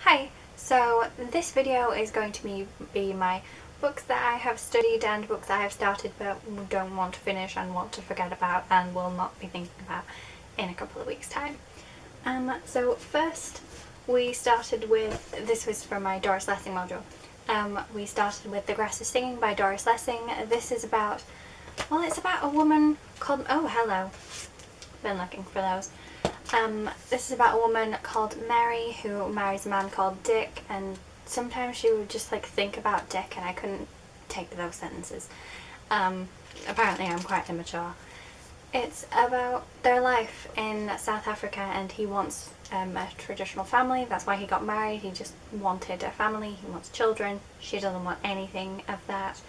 Hi! So this video is going to be my books that I have studied and books that I have started but don't want to finish and want to forget about and will not be thinking about in a couple of weeks' time. So first we started with, this was from my Doris Lessing module, we started with The Grass is Singing by Doris Lessing. This is about, well, it's about a woman called, oh hello, been looking for those. This is about a woman called Mary who marries a man called Dick, and sometimes she would just like think about Dick and I couldn't take those sentences. Apparently I'm quite immature. It's about their life in South Africa, and he wants a traditional family. That's why he got married. He just wanted a family. He wants children. She doesn't want anything of that.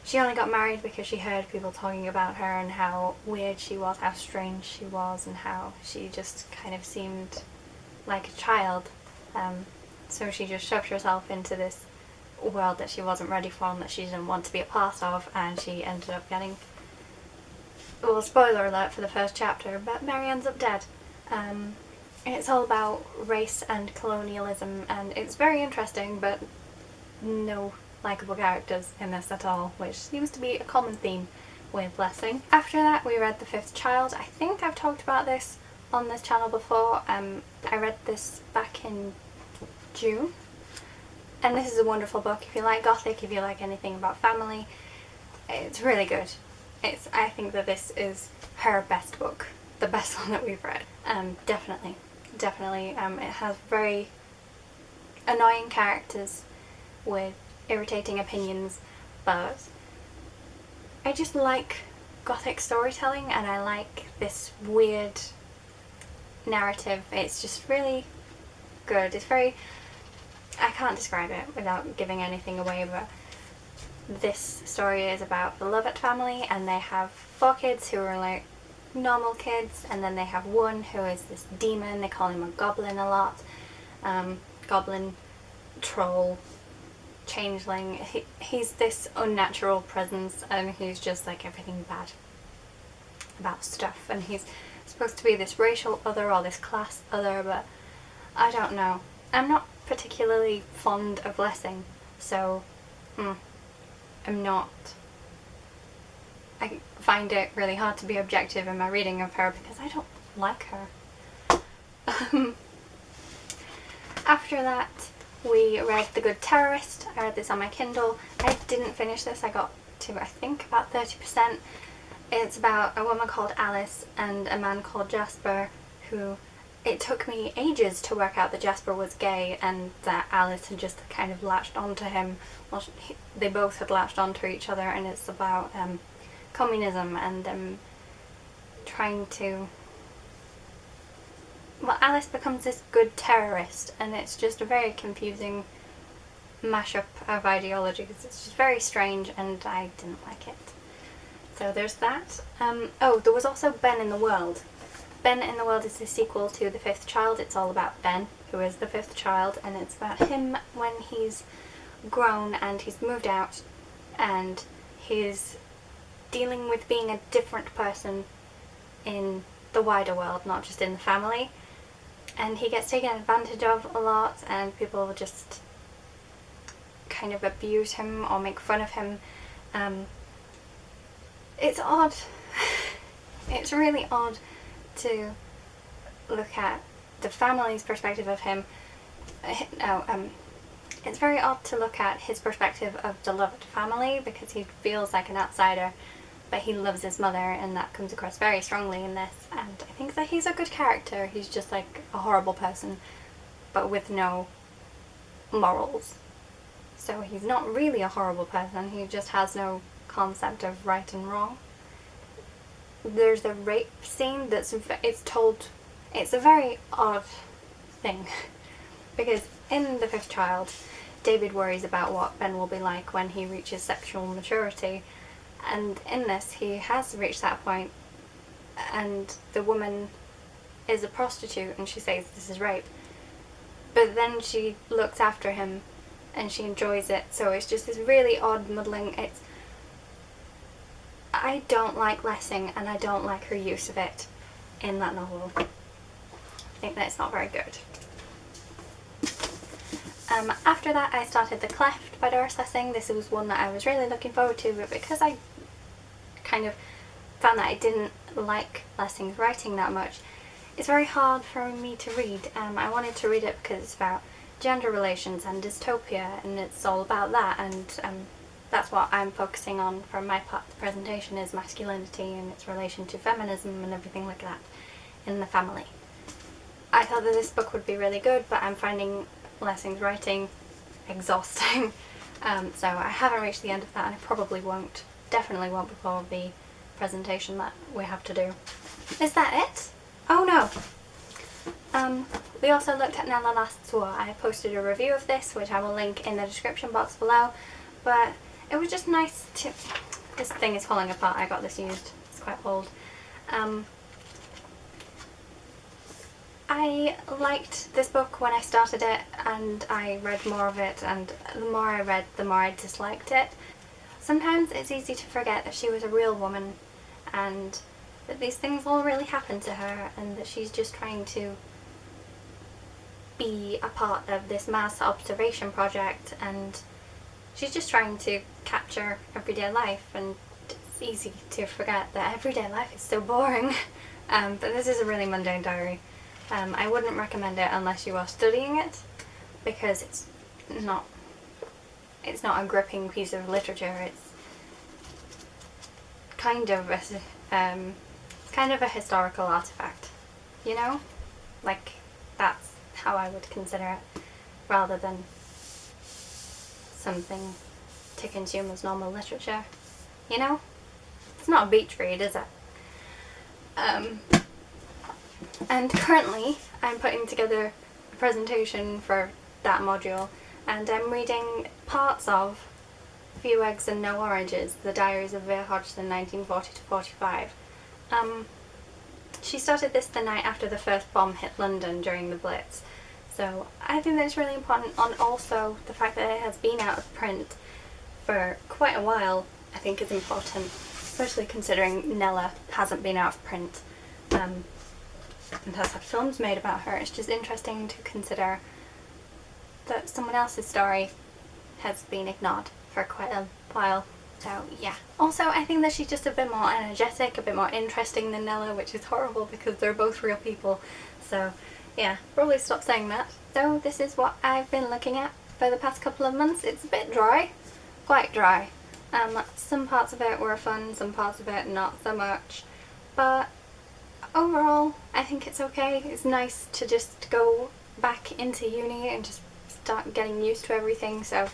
She only got married because she heard people talking about her and how weird she was, how strange she was, and how she just kind of seemed like a child. So she just shoved herself into this world that she wasn't ready for and that she didn't want to be a part of, and she ended up getting, well, spoiler alert for the first chapter, but Mary ends up dead. It's all about race and colonialism, and it's very interesting, but no likeable characters in this at all, which seems to be a common theme with Lessing. After that we read The Fifth Child. I think I've talked about this on this channel before. I read this back in June, and this is a wonderful book. If you like Gothic, if you like anything about family, it's really good. I think that this is her best book, the best one that we've read. Definitely. It has very annoying characters with irritating opinions, but I just like Gothic storytelling and I like this weird narrative. It's just really good. It's very, I can't describe it without giving anything away, but this story is about the Lovett family, and they have 4 kids who are like normal kids, and then they have one who is this demon. They call him a goblin a lot. Goblin, troll, changeling. He's this unnatural presence, and he's just like everything bad about stuff, and he's supposed to be this racial other or this class other, but I don't know. I'm not particularly fond of Lessing, so I find it really hard to be objective in my reading of her because I don't like her. After that we read The Good Terrorist. I read this on my Kindle. I didn't finish this. I got to, I think, about 30%. It's about a woman called Alice and a man called Jasper who, it took me ages to work out that Jasper was gay and that Alice had just kind of latched onto him. Well, they both had latched onto each other, and it's about communism and them trying to, well, Alice becomes this good terrorist, and it's just a very confusing mashup of ideologies. It's just very strange, and I didn't like it. So there's that. Oh, there was also Ben in the World. Ben in the World is the sequel to The Fifth Child. It's all about Ben, who is the fifth child, and it's about him when he's grown and he's moved out and he's dealing with being a different person in the wider world, not just in the family. And he gets taken advantage of a lot, and people just kind of abuse him or make fun of him. It's odd. It's really odd to look at the family's perspective of him. It's very odd to look at his perspective of the Lovett family because he feels like an outsider, but he loves his mother, and that comes across very strongly in this, and I think that he's a good character. He's just like a horrible person, but with no morals. So he's not really a horrible person, he just has no concept of right and wrong. There's a rape scene it's a very odd thing, because in The Fifth Child, David worries about what Ben will be like when he reaches sexual maturity. And in this, he has reached that point, and the woman is a prostitute and she says this is rape. But then she looks after him and she enjoys it, so it's just this really odd muddling. I don't like Lessing, and I don't like her use of it in that novel. I think that it's not very good. After that I started The Cleft by Doris Lessing. This was one that I was really looking forward to, but because I kind of found that I didn't like Lessing's writing that much, it's very hard for me to read. I wanted to read it because it's about gender relations and dystopia, and it's all about that, and that's what I'm focusing on for my part of the presentation, is masculinity and its relation to feminism and everything like that in the family. I thought that this book would be really good, but I'm finding Lessing's writing exhausting. So I haven't reached the end of that, and I probably won't, definitely won't before the presentation that we have to do. Is that it? Oh no! We also looked at Nella Lasts War. I posted a review of this, which I will link in the description box below, but it was just nice to... This thing is falling apart, I got this used, it's quite old. I liked this book when I started it, and I read more of it, and the more I read, the more I disliked it. Sometimes it's easy to forget that she was a real woman, and that these things all really happened to her, and that she's just trying to be a part of this mass observation project, and she's just trying to capture everyday life, and it's easy to forget that everyday life is so boring. But this is a really mundane diary. I wouldn't recommend it unless you are studying it, because it's not a gripping piece of literature. It's kind of a historical artifact, you know? Like, that's how I would consider it, rather than something to consume as normal literature, you know? It's not a beach read, is it? And currently I'm putting together a presentation for that module, and I'm reading parts of Few Eggs and No Oranges, The Diaries of Vera Hodgson, 1940-45. She started this the night after the first bomb hit London during the Blitz, so I think that's really important, and also the fact that it has been out of print for quite a while I think is important, especially considering Nella hasn't been out of print and has had films made about her. It's just interesting to consider that someone else's story has been ignored for quite a while. So yeah. Also, I think that she's just a bit more energetic, a bit more interesting than Nella, which is horrible because they're both real people. So yeah, probably stop saying that. So this is what I've been looking at for the past couple of months. It's a bit dry, quite dry. Some parts of it were fun, some parts of it not so much, but overall I think it's okay. It's nice to just go back into uni and just start getting used to everything, so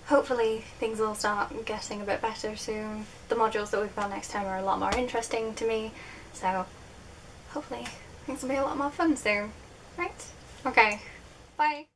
hopefully things will start getting a bit better soon. The modules that we've got next time are a lot more interesting to me, so hopefully things will be a lot more fun soon. Right? Okay, bye!